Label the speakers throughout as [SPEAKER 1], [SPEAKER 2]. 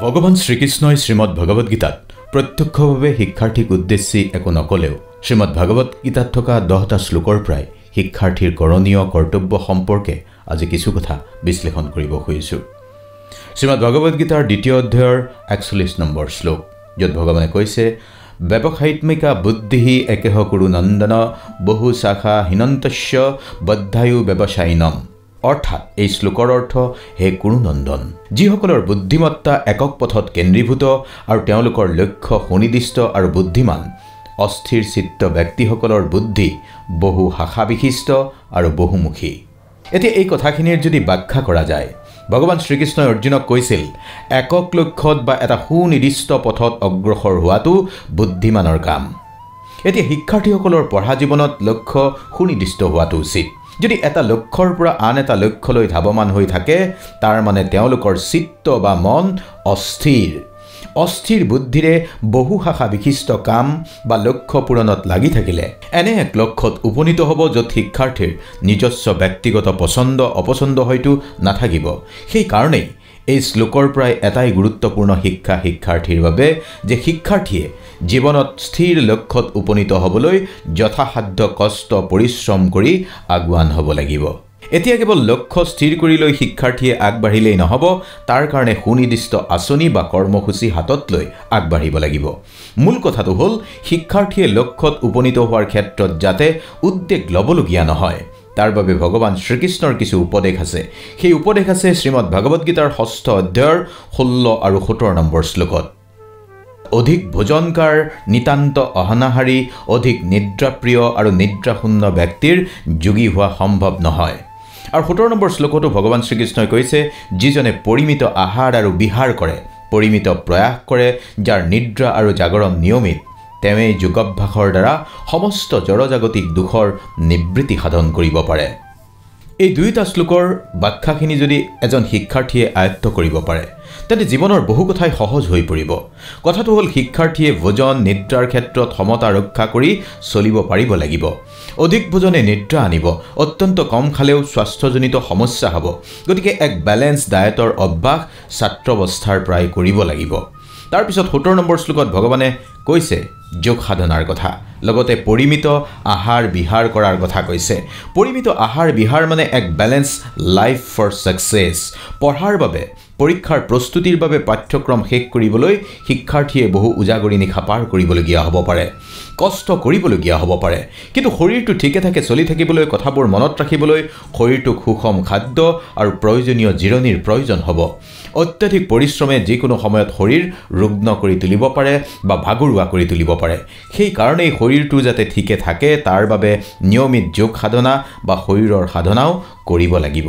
[SPEAKER 1] ভগৱান শ্ৰীকৃষ্ণই শ্ৰীমদ ভগৱত গীতাত প্ৰত্যক্ষভাৱে শিক্ষাৰ্থীক উদ্দেশ্যি একো নকলেও শ্ৰীমদ ভগৱত গীতাত থকা 10টা শ্লোকৰ পৰাই শিক্ষাৰ্থীৰ কৰণীয় কৰ্তব্য সম্পৰ্কে আজি কিছু কথা বিশ্লেষণ কৰিব খুজিছোঁ। শ্ৰীমদ ভগৱত গীতাৰ 2য় অধ্যায়ৰ 41 নম্বৰ শ্লোক, য'ত ভগৱানে কৈছে ব্যৱসায়িত্মিকা বুদ্ধিহি একেহ কুৰু নন্দন বহু শাখা হিনন্তস্য বদ্ধায়ু ব্যৱসায়িনম। অৰ্থাৎ এই শ্লোকৰ অৰ্থ হে কুৰুনন্দন, যিসকলৰ বুদ্ধিমত্তা একক পথত কেন্দ্ৰীভূত আৰু তেওঁলোকৰ লক্ষ্য সুনিৰ্দিষ্ট আৰু বুদ্ধিমান, অস্থিৰ চিত্ত ব্যক্তিসকলৰ বুদ্ধি বহু শাখা বিশিষ্ট আৰু বহুমুখী। এতিয়া এই কথাখিনিৰ যদি ব্যাখ্যা কৰা যায়, ভগৱান শ্ৰীকৃষ্ণই অৰ্জুনক কৈছিল একক লক্ষ্যত বা এটা সুনিৰ্দিষ্ট পথত অগ্ৰসৰ হোৱাটো বুদ্ধিমানৰ কাম। এতিয়া শিক্ষাৰ্থীসকলৰ পঢ়া জীৱনত লক্ষ্য সুনিৰ্দিষ্ট হোৱাটো উচিত। যদি এটা লক্ষ্যৰ পৰা আন এটা লক্ষ্যলৈ ধাৱমান হৈ থাকে, তাৰ মানে তেওঁলোকৰ চিত্ত বা মন অস্থিৰ বুদ্ধিৰে বহু শাখা বিশিষ্ট কাম বা লক্ষ্য পূৰণত লাগি থাকিলে এনে এক লক্ষ্যত উপনীত হ'ব য'ত শিক্ষাৰ্থীৰ নিজস্ব ব্যক্তিগত পছন্দ অপছন্দ হয়তো নাথাকিব। সেইকাৰণেই এই শ্লোকৰ পৰাই এটাই গুৰুত্বপূৰ্ণ শিক্ষা শিক্ষাৰ্থীৰ বাবে যে শিক্ষাৰ্থীয়ে জীৱনত স্থিৰ লক্ষ্যত উপনীত হ'বলৈ যথাসাধ্য কষ্ট পৰিশ্ৰম কৰি আগুৱান হ'ব লাগিব। এতিয়া কেৱল লক্ষ্য স্থিৰ কৰি লৈ শিক্ষাৰ্থীয়ে আগবাঢ়িলেই নহ'ব, তাৰ কাৰণে সুনিৰ্দিষ্ট আঁচনি বা কৰ্মসূচী হাতত লৈ আগবাঢ়িব লাগিব। মূল কথাটো হ'ল শিক্ষাৰ্থীয়ে লক্ষ্যত উপনীত হোৱাৰ ক্ষেত্ৰত যাতে উদ্বেগ ল'বলগীয়া নহয়, তাৰ বাবে ভগৱান শ্ৰীকৃষ্ণৰ কিছু উপদেশ আছে। সেই উপদেশ আছে শ্ৰীমদ ভগৱত গীতাৰ 6ষ্ঠ অধ্যায়ৰ 16 আৰু 17 নম্বৰ শ্লোকত। অধিক ভোজনকাৰ নিতান্ত অহনাহাৰী অধিক নিদ্ৰাপ্ৰিয় আৰু নিদ্ৰাশূন্য ব্যক্তিৰ যোগী হোৱা সম্ভৱ নহয়। আৰু 17 নম্বৰ শ্লোকতো ভগৱান শ্ৰীকৃষ্ণই কৈছে যিজনে পৰিমিত আহাৰ আৰু বিহাৰ কৰে, পৰিমিত প্ৰয়াস কৰে, যাৰ নিদ্ৰা আৰু জাগৰণ নিয়মিত, তেৱেই যোগাভ্যাসৰ দ্বাৰা সমস্ত জড়জাগতিক দুখৰ নিবৃত্তি সাধন কৰিব পাৰে। এই দুয়োটা শ্লোকৰ ব্যাখ্যাখিনি যদি এজন শিক্ষাৰ্থীয়ে আয়ত্ত কৰিব পাৰে, তেন্তে জীৱনৰ বহু কথাই সহজ হৈ পৰিব। কথাটো হ'ল শিক্ষাৰ্থীয়ে ভোজন নিদ্ৰাৰ ক্ষেত্ৰত সমতা ৰক্ষা কৰি চলিব পাৰিব লাগিব। অধিক ভোজনে নিদ্ৰা আনিব, অত্যন্ত কম খালেও স্বাস্থ্যজনিত সমস্যা হ'ব। গতিকে এক বেলেঞ্চ ডায়েটৰ অভ্যাস ছাত্ৰাৱস্থাৰ পৰাই কৰিব লাগিব। তাৰপিছত 17 নম্বৰ শ্লোকত ভগৱানে কৈছে যোগ সাধনাৰ কথা, লগতে পৰিমিত আহাৰ বিহাৰ কৰাৰ কথা কৈছে। পৰিমিত আহাৰ বিহাৰ মানে এক বেলেঞ্চ লাইফ ফৰ ছাকচেছ। পঢ়াৰ বাবে, পৰীক্ষাৰ প্ৰস্তুতিৰ বাবে পাঠ্যক্ৰম শেষ কৰিবলৈ শিক্ষাৰ্থীয়ে বহু উজাগৰি নিশা পাৰ কৰিবলগীয়া হ'ব পাৰে, কষ্ট কৰিবলগীয়া হ'ব পাৰে, কিন্তু শৰীৰটো ঠিকে থাকে চলি থাকিবলৈ, কথাবোৰ মনত ৰাখিবলৈ শৰীৰটোক সুষম খাদ্য আৰু প্ৰয়োজনীয় জিৰণিৰ প্ৰয়োজন হ'ব। অত্যাধিক পৰিশ্ৰমে যিকোনো সময়ত শৰীৰ ৰুগ্ন কৰি তুলিব পাৰে বা ভাগৰুৱা কৰি তুলিব পাৰে। সেইকাৰণেই শৰীৰটো যাতে ঠিকে থাকে তাৰ বাবে নিয়মিত যোগ সাধনা বা শৰীৰৰ সাধনাও কৰিব লাগিব।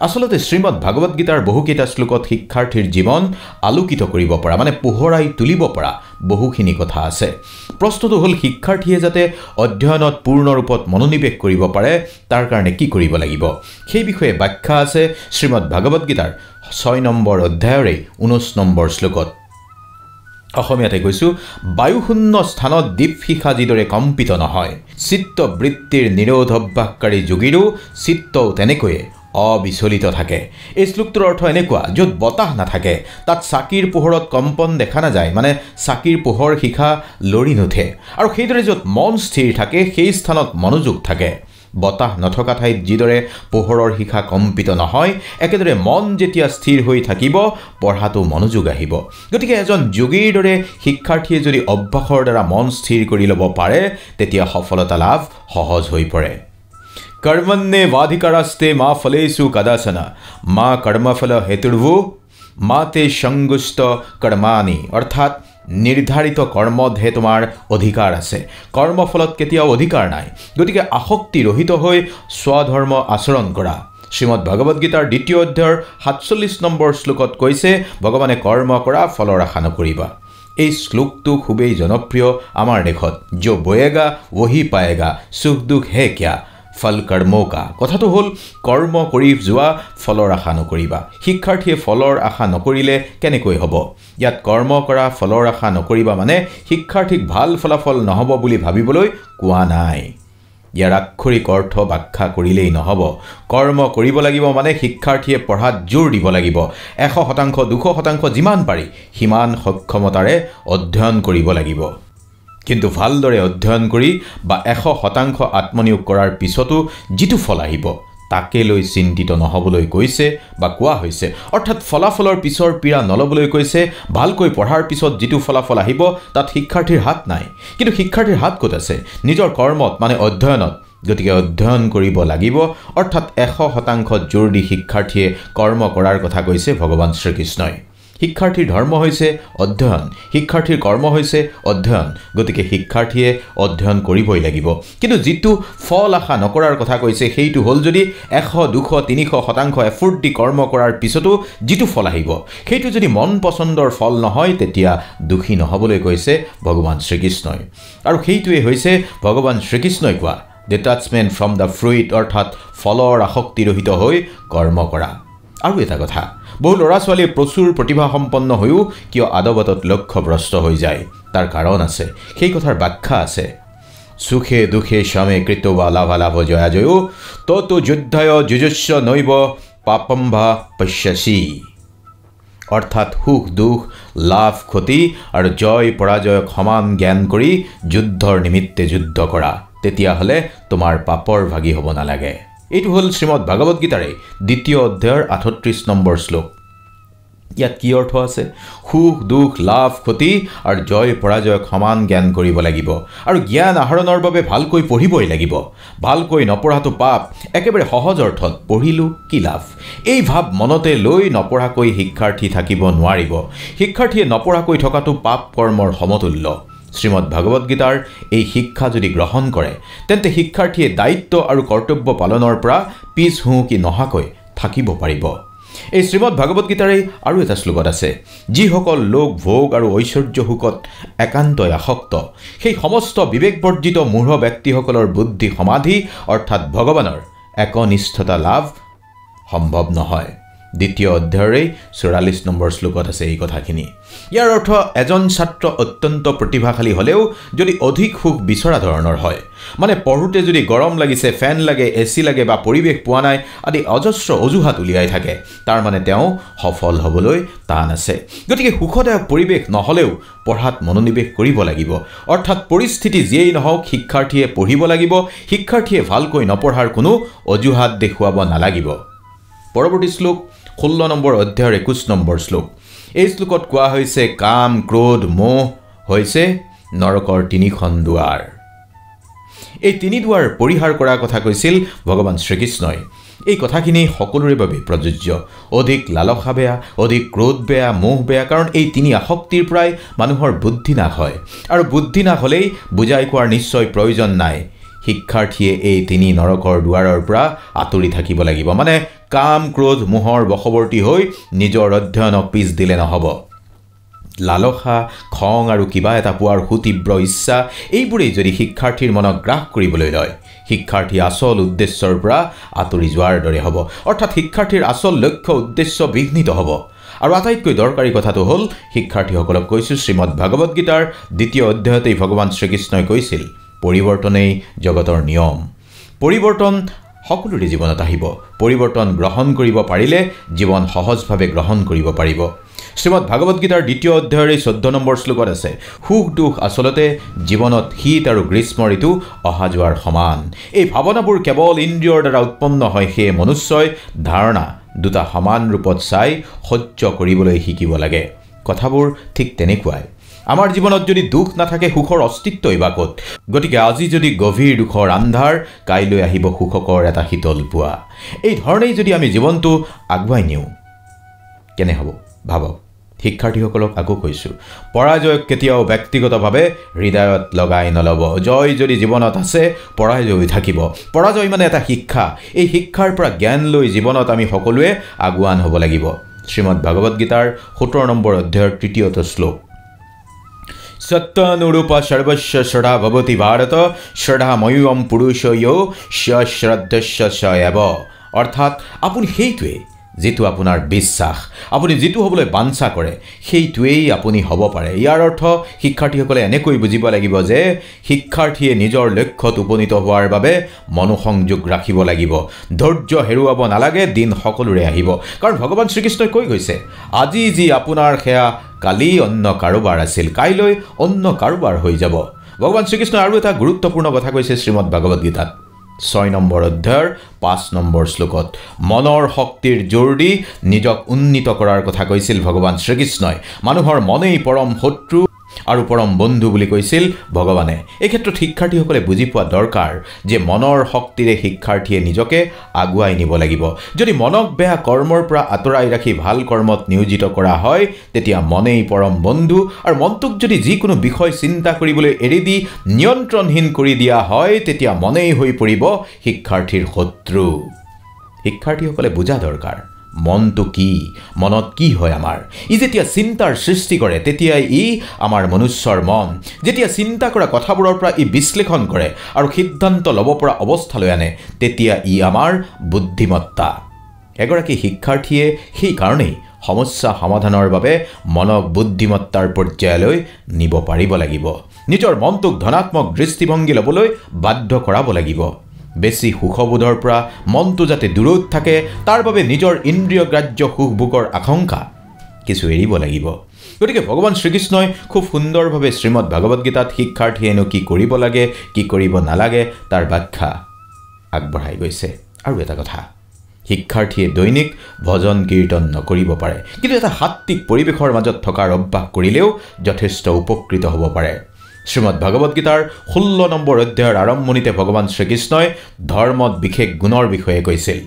[SPEAKER 1] আচলতে শ্ৰীমদ ভাগৱত গীতাৰ বহুকেইটা শ্লোকত শিক্ষাৰ্থীৰ জীৱন আলোকিত কৰিব পৰা, মানে পোহৰাই তুলিব পৰা বহুখিনি কথা আছে। প্ৰশ্নটো হ'ল শিক্ষাৰ্থীয়ে যাতে অধ্যয়নত পূৰ্ণ ৰূপত মনোনিৱেশ কৰিব পাৰে, তাৰ কাৰণে কি কৰিব লাগিব। সেই বিষয়ে ব্যাখ্যা আছে শ্ৰীমদ ভাগৱত গীতাৰ 6 নম্বৰ অধ্যায়ৰে 19 নম্বৰ শ্লোকত। অসমীয়াতে কৈছোঁ, বায়ুশূন্য স্থানত দীপশিখা যিদৰে কম্পিত নহয়, চিত্তবৃত্তিৰ নিৰোধ অভ্যাসকাৰী যোগীৰো চিত্তও তেনেকৈয়ে অবিচলিত থাকে। এই শ্লোকটোৰ অৰ্থ এনেকুৱা, য'ত বতাহ নাথাকে তাত চাকিৰ পোহৰত কম্পন দেখা নাযায়, মানে চাকিৰ পোহৰ শিখা লৰি নুঠে। আৰু সেইদৰে য'ত মন স্থিৰ থাকে সেই স্থানত মনোযোগ থাকে। বতাহ নথকা ঠাইত যিদৰে পোহৰৰ শিখা কম্পিত নহয়, একেদৰে মন যেতিয়া স্থিৰ হৈ থাকিব পঢ়াটো মনোযোগ আহিব। গতিকে এজন যোগীৰ দৰে শিক্ষাৰ্থীয়ে যদি অভ্যাসৰ দ্বাৰা মন স্থিৰ কৰি ল'ব পাৰে, তেতিয়া সফলতা লাভ সহজ হৈ পৰে। কৰ্মণ্যে বাধিকাৰাস্তে মা ফলেষু কদাচনা মা কৰ্মফল হেতুৰ্ভু মাতে সংগুষ্ট কৰ্মাণি। অৰ্থাৎ নিৰ্ধাৰিত কৰ্মতহে তোমাৰ অধিকাৰ আছে, কৰ্মফলত কেতিয়াও অধিকাৰ নাই। গতিকে আসক্তি ৰহিত হৈ স্বধৰ্ম আচৰণ কৰা। শ্ৰীমদ ভাগৱত গীতাৰ 2য় অধ্যায়ৰ 47 নম্বৰ শ্লোকত কৈছে ভগৱানে কৰ্ম কৰা, ফলৰ আশা নকৰিবা। এই শ্লোকটো খুবেই জনপ্ৰিয় আমাৰ দেশত। যো বয়েগা वही পায়েগা, সুখ দুখ হে কিয়া ফল কৰ্মকা। কথাটো হ'ল কৰ্ম কৰি যোৱা, ফলৰ আশা নকৰিবা। শিক্ষাৰ্থীয়ে ফলৰ আশা নকৰিলে কেনেকৈ হ'ব? ইয়াত কৰ্ম কৰা, ফলৰ আশা নকৰিবা মানে শিক্ষাৰ্থীক ভাল ফলাফল নহ'ব বুলি ভাবিবলৈ কোৱা নাই। ইয়াৰ আক্ষৰিক অৰ্থ ব্যাখ্যা কৰিলেই নহ'ব। কৰ্ম কৰিব লাগিব মানে শিক্ষাৰ্থীয়ে পঢ়াত জোৰ দিব লাগিব। 100%, 200% যিমান পাৰি সিমান সক্ষমতাৰে অধ্যয়ন কৰিব লাগিব। কিন্তু ভালদৰে অধ্যয়ন কৰি বা 100% আত্মনিয়োগ কৰাৰ পিছতো যিটো ফল আহিব তাকে লৈ চিন্তিত নহ'বলৈ কৈছে বা কোৱা হৈছে। অৰ্থাৎ ফলাফলৰ পিছৰ পীড়া নল'বলৈ কৈছে। ভালকৈ পঢ়াৰ পিছত যিটো ফলাফল আহিব তাত শিক্ষাৰ্থীৰ হাত নাই। কিন্তু শিক্ষাৰ্থীৰ হাত ক'ত আছে? নিজৰ কৰ্মত মানে অধ্যয়নত। গতিকে অধ্যয়ন কৰিব লাগিব। অৰ্থাৎ 100% জোৰ দি শিক্ষাৰ্থীয়ে কৰ্ম কৰাৰ কথা কৈছে ভগৱান শ্ৰীকৃষ্ণই। শিক্ষাৰ্থীৰ ধৰ্ম হৈছে অধ্যয়ন, শিক্ষাৰ্থীৰ কৰ্ম হৈছে অধ্যয়ন। গতিকে শিক্ষাৰ্থীয়ে অধ্যয়ন কৰিবই লাগিব। কিন্তু যিটো ফল আশা নকৰাৰ কথা কৈছে সেইটো হ'ল যদি 100, 200, 300% এফৰ্ট দি কৰ্ম কৰাৰ পিছতো যিটো ফল আহিব সেইটো যদি মন পচন্দৰ ফল নহয় তেতিয়া দুখী নহ'বলৈ কৈছে ভগৱান শ্ৰীকৃষ্ণই। আৰু সেইটোৱে হৈছে ভগৱান শ্ৰীকৃষ্ণই কোৱা ডিটাচমেণ্ট ফ্ৰম দ্য ফ্ৰুইট, অৰ্থাৎ ফলৰ আসক্তিৰহিত হৈ কৰ্ম কৰা। আৰু এটা কথা, বহু ল'ৰা ছোৱালীয়ে প্ৰচুৰ প্ৰতিভাসম্পন্ন হৈও কিয় আদবতত লক্ষ্যভ্ৰষ্ট হৈ যায় তাৰ কাৰণ আছে। সেই কথাৰ ব্যাখ্যা আছে। সুখে দুখে স্বামে কৃতবা লাভালাভ জয়াজয়ো ততো যুদ্ধায় যুজস্ব নৈব পাপম্ভা পশ্যসি। অৰ্থাৎ সুখ দুখ, লাভ ক্ষতি আৰু জয় পৰাজয়ক সমান জ্ঞান কৰি যুদ্ধৰ নিমিত্তে যুদ্ধ কৰা, তেতিয়াহ'লে তোমাৰ পাপৰ ভাগী হ'ব নালাগে। এইটো হ'ল শ্ৰীমদ ভাগৱত গীতাৰে 2য় অধ্যায়ৰ 38 নম্বৰ শ্লোক। ইয়াত কি অৰ্থ আছে? সুখ দুখ, লাভ ক্ষতি আৰু জয় পৰাজয়ক সমান জ্ঞান কৰিব লাগিব। আৰু জ্ঞান আহৰণৰ বাবে ভালকৈ পঢ়িবই লাগিব। ভালকৈ নপঢ়াটো পাপ। একেবাৰে সহজ অৰ্থত পঢ়িলোঁ কি লাভ, এই ভাৱ মনতে লৈ নপঢ়াকৈ শিক্ষাৰ্থী থাকিব নোৱাৰিব। শিক্ষাৰ্থীয়ে নপঢ়াকৈ থকাটো পাপ কৰ্মৰ সমতুল্য। শ্ৰীমদ ভাগৱত গীতাৰ এই শিক্ষা যদি গ্ৰহণ কৰে তেন্তে শিক্ষাৰ্থীয়ে দায়িত্ব আৰু কৰ্তব্য পালনৰ পৰা পিছ হুঁকি নহাকৈ থাকিব পাৰিব। এই শ্ৰীমদ ভাগৱত গীতাৰে আৰু এটা শ্লোকত আছে, যিসকল লোক ভোগ আৰু ঐশ্বৰ্য সুখত একান্তই আসক্ত সেই সমস্ত বিবেকবৰ্জিত মূঢ় ব্যক্তিসকলৰ বুদ্ধি সমাধি অৰ্থাৎ ভগৱানৰ একনিষ্ঠতা লাভ সম্ভৱ নহয়। 2য় অধ্যায়ৰে 44 নম্বৰ শ্লোকত আছে এই কথাখিনি। ইয়াৰ অৰ্থ এজন ছাত্ৰ অত্যন্ত প্ৰতিভাশালী হ'লেও যদি অধিক সুখ বিচৰা ধৰণৰ হয়, মানে পঢ়োতে যদি গৰম লাগিছে, ফেন লাগে, এচি লাগে বা পৰিৱেশ পোৱা নাই আদি অজস্ৰ অজুহাত উলিয়াই থাকে, তাৰ মানে তেওঁ সফল হ'বলৈ টান আছে। গতিকে সুখদায়ক পৰিৱেশ নহ'লেও পঢ়াত মনোনিৱেশ কৰিব লাগিব। অৰ্থাৎ পৰিস্থিতি যিয়েই নহওক শিক্ষাৰ্থীয়ে পঢ়িব লাগিব। শিক্ষাৰ্থীয়ে ভালকৈ নপঢ়াৰ কোনো অজুহাত দেখুৱাব নালাগিব। পৰৱৰ্তী শ্লোক 16 নম্বৰ অধ্যায়ৰ 21 নম্বৰ শ্লোক। এই শ্লোকত কোৱা হৈছে কাম, ক্ৰোধ, মোহ হৈছে নৰকৰ 3খন দুৱাৰ। এই 3 দুৱাৰ পৰিহাৰ কৰাৰ কথা কৈছিল ভগৱান শ্ৰীকৃষ্ণই। এই কথাখিনি সকলোৰে বাবে প্ৰযোজ্য। অধিক লালসা বেয়া, অধিক ক্ৰোধ বেয়া, মোহ বেয়া, কাৰণ এই 3 আসক্তিৰ পৰাই মানুহৰ বুদ্ধি নাশ হয়। আৰু বুদ্ধি নাশ হ'লেই বুজাই কোৱাৰ নিশ্চয় প্ৰয়োজন নাই। শিক্ষাৰ্থীয়ে এই 3 নৰকৰ দুৱাৰৰ পৰা আঁতৰি থাকিব লাগিব। মানে কাম, ক্ৰোধ, মোহৰ বশৱৰ্তী হৈ নিজৰ অধ্যয়নক পিছ দিলে নহ'ব। লালসা, খং আৰু কিবা এটা পোৱাৰ সুতীব্ৰ ইচ্ছা এইবোৰেই যদি শিক্ষাৰ্থীৰ মনক গ্ৰাস কৰিবলৈ লয়, শিক্ষাৰ্থী আচল উদ্দেশ্যৰ পৰা আঁতৰি যোৱাৰ দৰে হ'ব। অৰ্থাৎ শিক্ষাৰ্থীৰ আচল লক্ষ্য উদ্দেশ্য বিঘ্নিত হ'ব। আৰু আটাইতকৈ দৰকাৰী কথাটো হ'ল শিক্ষাৰ্থীসকলক কৈছোঁ শ্ৰীমদ ভাগৱত গীতাৰ 2য় অধ্যায়তেই ভগৱান শ্ৰীকৃষ্ণই কৈছিল পৰিৱৰ্তনেই জগতৰ নিয়ম। পৰিৱৰ্তন সকলোৰে জীৱনত আহিব। পৰিৱৰ্তন গ্ৰহণ কৰিব পাৰিলে জীৱন সহজভাৱে গ্ৰহণ কৰিব পাৰিব। শ্ৰীমদ ভাগৱত গীতাৰ 2য় অধ্যায়ৰ 14 নম্বৰ শ্লোকত আছে, সুখ দুখ আচলতে জীৱনত শীত আৰু গ্ৰীষ্ম ঋতু অহা যোৱাৰ সমান। এই ভাৱনাবোৰ কেৱল ইন্দ্ৰিয়ৰ দ্বাৰা উৎপন্ন হয়। সেয়ে মনুষ্যই ধাৰণা দুটা সমান ৰূপত চাই সহ্য কৰিবলৈ শিকিব লাগে। কথাবোৰ ঠিক তেনেকুৱাই। আমাৰ জীৱনত যদি দুখ নাথাকে সুখৰ অস্তিত্বই বা ক'ত? গতিকে আজি যদি গভীৰ দুখৰ আন্ধাৰ, কাইলৈ আহিব সুখকৰ এটা শীতল পুৱা। এই ধৰণেই যদি আমি জীৱনটো আগুৱাই নিওঁ কেনে হ'ব ভাবক। শিক্ষাৰ্থীসকলক আকৌ কৈছোঁ, পৰাজয়ক কেতিয়াও ব্যক্তিগতভাৱে হৃদয়ত লগাই নল'ব। জয় যদি জীৱনত আছে পৰাজয় থাকিব। পৰাজয় মানে এটা শিক্ষা। এই শিক্ষাৰ পৰা জ্ঞান লৈ জীৱনত আমি সকলোৱে আগুৱান হ'ব লাগিব। শ্ৰীমদ ভাগৱত গীতাৰ 17 নম্বৰ অধ্যায়ৰ 3য় শ্লোক, সত্যানুৰূপা সৰ্বস্য শ্ৰদ্ধা ভৱতি ভাৰত শ্ৰদ্ধা ময়ূৰম পুৰুষ য়ো শ্ৰদ্ধস্য স এব। অৰ্থাৎ আপুনি সেইটোৱে যিটো আপোনাৰ বিশ্বাস, আপুনি যিটো হ'বলৈ বাঞ্ছা কৰে সেইটোৱেই আপুনি হ'ব পাৰে। ইয়াৰ অৰ্থ শিক্ষাৰ্থীসকলে এনেকৈ বুজিব লাগিব যে শিক্ষাৰ্থীয়ে নিজৰ লক্ষ্যত উপনীত হোৱাৰ বাবে মনোসংযোগ ৰাখিব লাগিব। ধৈৰ্য হেৰুৱাব নালাগে, দিন সকলোৰে আহিব। কাৰণ ভগৱান শ্ৰীকৃষ্ণই কৈ গৈছে, আজি যি আপোনাৰ সেয়া কালি অন্য কাৰোবাৰ আছিল, কাইলৈ অন্য কাৰোবাৰ হৈ যাব। ভগৱান শ্ৰীকৃষ্ণই আৰু এটা গুৰুত্বপূৰ্ণ কথা কৈছে শ্ৰীমদ ভাগৱত গীতাত 6 নম্বৰ অধ্যায়ৰ 5 নম্বৰ শ্লোকত। মনৰ শক্তিৰ জোৰ দি নিজক উন্নীত কৰাৰ কথা কৈছিল ভগৱান শ্ৰীকৃষ্ণই। মানুহৰ মনেই পৰম শত্ৰু আৰু পৰম বন্ধু বুলি কৈছিল ভগৱানে। এই ক্ষেত্ৰত শিক্ষাৰ্থীসকলে বুজি পোৱা দৰকাৰ যে মনৰ শক্তিৰে শিক্ষাৰ্থীয়ে নিজকে আগুৱাই নিব লাগিব। যদি মনক বেয়া কৰ্মৰ পৰা আঁতৰাই ৰাখি ভাল কৰ্মত নিয়োজিত কৰা হয় তেতিয়া মনেই পৰম বন্ধু, আৰু মনটোক যদি যিকোনো বিষয় চিন্তা কৰিবলৈ এৰি দি নিয়ন্ত্ৰণহীন কৰি দিয়া হয় তেতিয়া মনেই হৈ পৰিব শিক্ষাৰ্থীৰ শত্ৰু। শিক্ষাৰ্থীসকলে বুজা দৰকাৰ মনটো কি, মনত কি হয় আমাৰ। ই যেতিয়া চিন্তাৰ সৃষ্টি কৰে তেতিয়াই ই আমাৰ মনুষ্যৰ মন। যেতিয়া চিন্তা কৰা কথাবোৰৰ পৰা ই বিশ্লেষণ কৰে আৰু সিদ্ধান্ত ল'ব পৰা অৱস্থালৈ আনে তেতিয়া ই আমাৰ বুদ্ধিমত্তা। এগৰাকী শিক্ষাৰ্থীয়ে সেইকাৰণেই সমস্যা সমাধানৰ বাবে মনক বুদ্ধিমত্তাৰ পৰ্যায়লৈ নিব পাৰিব লাগিব। নিজৰ মনটোক ধনাত্মক দৃষ্টিভংগী ল'বলৈ বাধ্য কৰাব লাগিব। বেছি সুখবোধৰ পৰা মনটো যাতে দূৰত থাকে তাৰ বাবে নিজৰ ইন্দ্ৰিয়গ্ৰাহ্য সুখভোগৰ আকাংক্ষা কিছু এৰিব লাগিব। গতিকে ভগৱান শ্ৰীকৃষ্ণই খুব সুন্দৰভাৱে শ্ৰীমদ ভাগৱত গীতাত শিক্ষাৰ্থীয়েনো কি কৰিব লাগে কি কৰিব নালাগে তাৰ ব্যাখ্যা আগবঢ়াই গৈছে। আৰু এটা কথা, শিক্ষাৰ্থীয়ে দৈনিক ভজন কীৰ্তন নকৰিব পাৰে, কিন্তু এটা সাত্বিক পৰিৱেশৰ মাজত থকাৰ অভ্যাস কৰিলেও যথেষ্ট উপকৃত হ'ব পাৰে। শ্ৰীমদ ভাগৱত গীতাৰ 16 নম্বৰ অধ্যায়ৰ আৰম্ভণিতে ভগৱান শ্ৰীকৃষ্ণই ধৰ্মত বিশেষ গুণৰ বিষয়ে কৈছিল।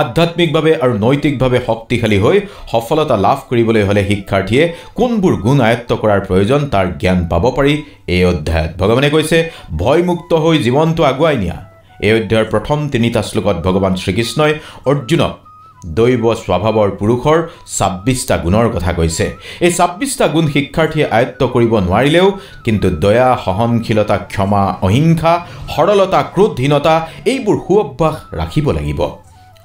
[SPEAKER 1] আধ্যাত্মিকভাৱে আৰু নৈতিকভাৱে শক্তিশালী হৈ সফলতা লাভ কৰিবলৈ হ'লে শিক্ষাৰ্থীয়ে কোনবোৰ গুণ আয়ত্ত কৰাৰ প্ৰয়োজন তাৰ জ্ঞান পাব পাৰি এই অধ্যায়ত। ভগৱানে কৈছে ভয়মুক্ত হৈ জীৱনটো আগুৱাই নিয়া। এই অধ্যায়ৰ প্ৰথম 3টা শ্লোকত ভগৱান শ্ৰীকৃষ্ণই অৰ্জুনক দৈৱ স্বভাৱৰ পুৰুষৰ 26টা গুণৰ কথা কৈছে। এই 26টা গুণ শিক্ষাৰ্থীয়ে আয়ত্ত কৰিব নোৱাৰিলেও কিন্তু দয়া, সহনশীলতা, ক্ষমা, অহিংসা, সৰলতা, ক্ৰোধহীনতা এইবোৰ সুঅভ্যাস ৰাখিব লাগিব।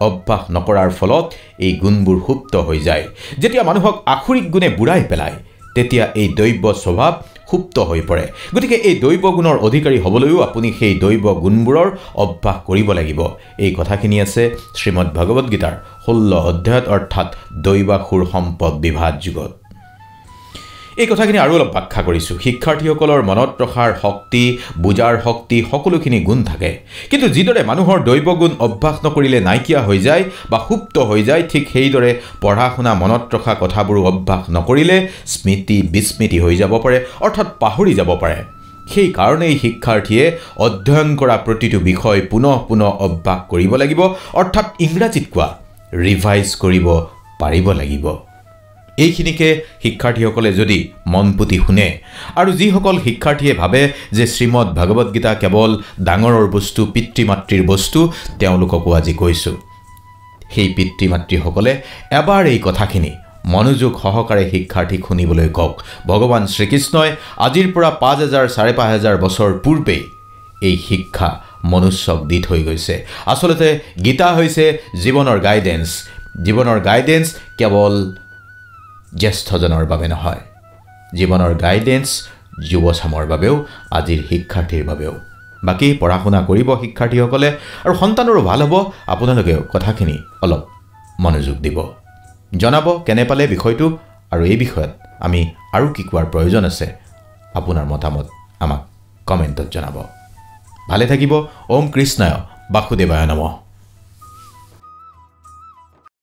[SPEAKER 1] অভ্যাস নকৰাৰ ফলত এই গুণবোৰ সুপ্ত হৈ যায়। যেতিয়া মানুহক আখৰিক গুণে বুঢ়াই পেলায় তেতিয়া এই দৈৱ স্বভাৱ সুপ্ত হৈ পৰে। গতিকে এই দৈৱ গুণৰ অধিকাৰী হ'বলৈও আপুনি সেই দৈৱ গুণবোৰৰ অভ্যাস কৰিব লাগিব। এই কথাখিনি আছে শ্ৰীমদ ভাগৱত গীতাৰ 16 অধ্যায়ত, অৰ্থাৎ দৈৱাসুৰ সম্পদ বিভাদ যুগত। এই কথাখিনি আৰু অলপ ব্যাখ্যা কৰিছোঁ। শিক্ষাৰ্থীসকলৰ মনত ৰখাৰ শক্তি, বুজাৰ শক্তি সকলোখিনি গুণ থাকে, কিন্তু যিদৰে মানুহৰ দৈৱ গুণ অভ্যাস নকৰিলে নাইকিয়া হৈ যায় বা সুপ্ত হৈ যায়, ঠিক সেইদৰে পঢ়া শুনা মনত ৰখা কথাবোৰো অভ্যাস নকৰিলে স্মৃতি বিস্মৃতি হৈ যাব পাৰে, অৰ্থাৎ পাহৰি যাব পাৰে। সেইকাৰণেই শিক্ষাৰ্থীয়ে অধ্যয়ন কৰা প্ৰতিটো বিষয় পুনঃ পুনঃ অভ্যাস কৰিব লাগিব, অৰ্থাৎ ইংৰাজীত কোৱা ৰিভাইজ কৰিব পাৰিব লাগিব। এইখিনিকে শিক্ষাৰ্থীসকলে যদি মন পুতি শুনে, আৰু যিসকল শিক্ষাৰ্থীয়ে ভাবে যে শ্ৰীমদ ভাগৱত গীতা কেৱল ডাঙৰৰ বস্তু, পিতৃ মাতৃৰ বস্তু, তেওঁলোককো আজি কৈছোঁ, সেই পিতৃ মাতৃসকলে এবাৰ এই কথাখিনি মনোযোগ সহকাৰে শিক্ষাৰ্থীক শুনিবলৈ কওক। ভগৱান শ্ৰীকৃষ্ণই আজিৰ পৰা 5000 5500 বছৰ পূৰ্বেই এই শিক্ষা মনুষ্যক দি থৈ গৈছে। আচলতে গীতা হৈছে জীৱনৰ গাইডেন্স। জীৱনৰ গাইডেন্স কেৱল জ্যেষ্ঠজনৰ বাবে নহয়, জীৱনৰ গাইডেন্স যুৱচামৰ বাবেও, আজিৰ শিক্ষাৰ্থীৰ বাবেও। বাকী পঢ়া শুনা কৰিব শিক্ষাৰ্থীসকলে, আৰু সন্তানৰো ভাল হ'ব আপোনালোকেও কথাখিনি অলপ মনোযোগ দিব। জনাব কেনে পালে বিষয়টো, আৰু এই বিষয়ত আমি আৰু কি কোৱাৰ প্ৰয়োজন আছে আপোনাৰ মতামত আমাক কমেণ্টত জনাব। ভালে থাকিব। ওম কৃষ্ণায় বাসুদেৱায় নমঃ।